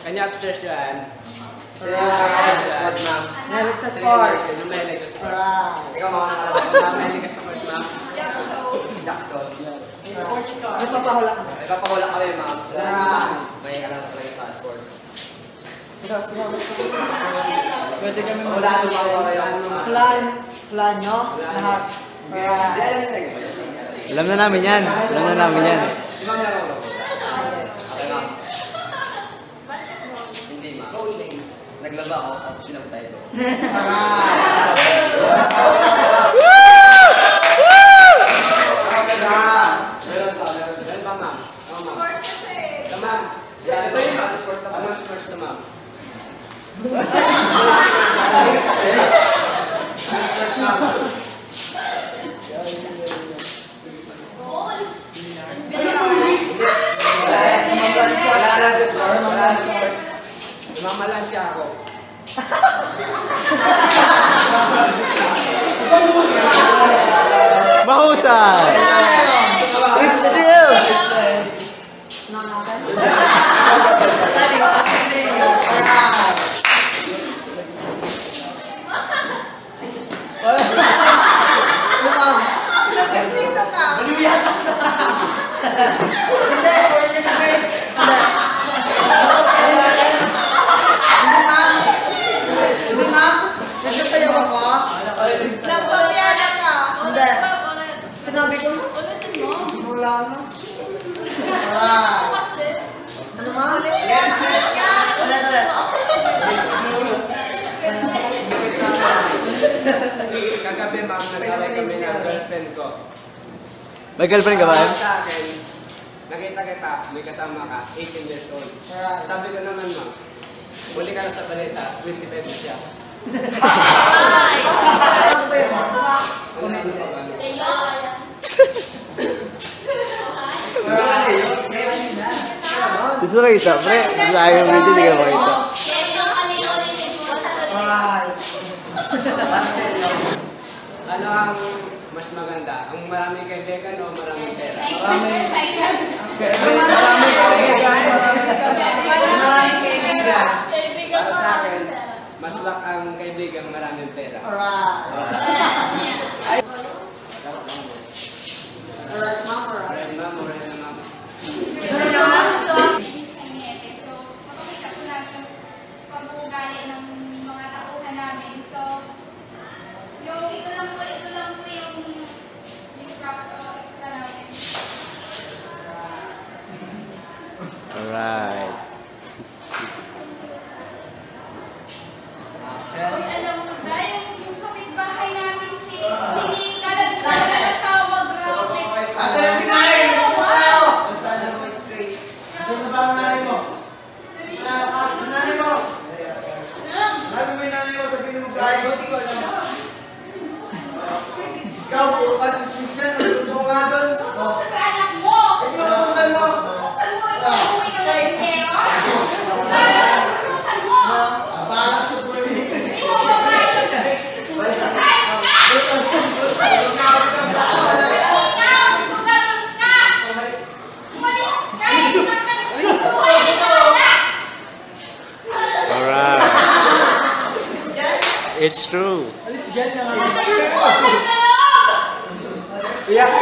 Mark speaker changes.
Speaker 1: Kanya upstairs yan.
Speaker 2: Sino yung mahilig sa sports, ma'am?
Speaker 3: Mahilig sa sports.
Speaker 1: Sino mahilig sa sports?
Speaker 2: Ikaw mga nakalabas.
Speaker 1: Mahilig ka sa sports, ma'am?
Speaker 2: Jackstone.
Speaker 3: Nagpapahula ka.
Speaker 2: Nagpapahula kami, ma'am. May alam talaga sa sports.
Speaker 3: Pwede kami
Speaker 2: Wala nung mga
Speaker 3: plan nyo? Lahat.
Speaker 4: Alam na namin yan. Alam na namin yan.
Speaker 2: Si ma'am lang ako. Okay, ma'am. Hindi, ma'am. Naglaba ako, tapos sinampay ko.
Speaker 1: Meron pa, ma'am.
Speaker 5: Sport kasi.
Speaker 1: Ma'am.
Speaker 2: Ito yung mga sports na
Speaker 1: Anong sports na, ma'am? Mamalansya ako.
Speaker 4: Mahusay! It's true!
Speaker 5: Nagpipinto ka.
Speaker 3: Hindi ma'am, nagsasayaw ako.
Speaker 5: Nagpapiyala ka.
Speaker 3: Hindi. Sinabi ko na. Wala na. Ano ma'am?
Speaker 5: Ulit yan.
Speaker 3: Ulit.
Speaker 1: Kagabi, ma'am, nag-away kami ng girlfriend ko.
Speaker 4: May girlfriend ka ba?
Speaker 1: Sa akin, nakita kita, may kasama ka, 18 years old. Sabi ko naman, ma'am, muli ka na sa balita, 25 na siya. Ano na ba?
Speaker 4: Gusto mo kita, pre? Sa ayaw mo hindi ka makita.
Speaker 1: Ano ang mas maganda? Ang maraming kaibigan o maraming pera?
Speaker 3: Maraming kaibigan.
Speaker 1: Para sa akin, mas wak ang kaibigan maraming pera.
Speaker 3: Alright. Alright, ma'am.
Speaker 1: Alright, ma'am, alright na, ma'am.
Speaker 6: So, makakita ko lang yung pag-uugali ng mga tauhan namin. So, yung ito lang po yung props o extra namin.
Speaker 4: Alright.
Speaker 6: Uy, alam mo ba, yung kapitbahay namin si Nika, labit na sa asawa, grabe.
Speaker 3: Asan na si Nanay?
Speaker 2: Sana mo straight.
Speaker 3: Saan na ba ang nanay mo? Nanay mo? Sabi mo yung nanay mo, sabihin mo sa akin. Ikaw, puro ka dismiss yan. Nagtuto nga doon.
Speaker 6: Tutusan mo anak mo!
Speaker 3: Tutusan mo!
Speaker 6: Tutusan mo! Ikaw ka ng pera! Tutusan mo!
Speaker 3: Para sa pulis.
Speaker 6: Ikaw ba ba? Kahit ka! Ikaw! Sugaron ka! Umalis ka! Isang ka nagsusuhay talaga!
Speaker 4: Alright. It's true.
Speaker 6: Nasa yung utang na loob!
Speaker 2: Iyak,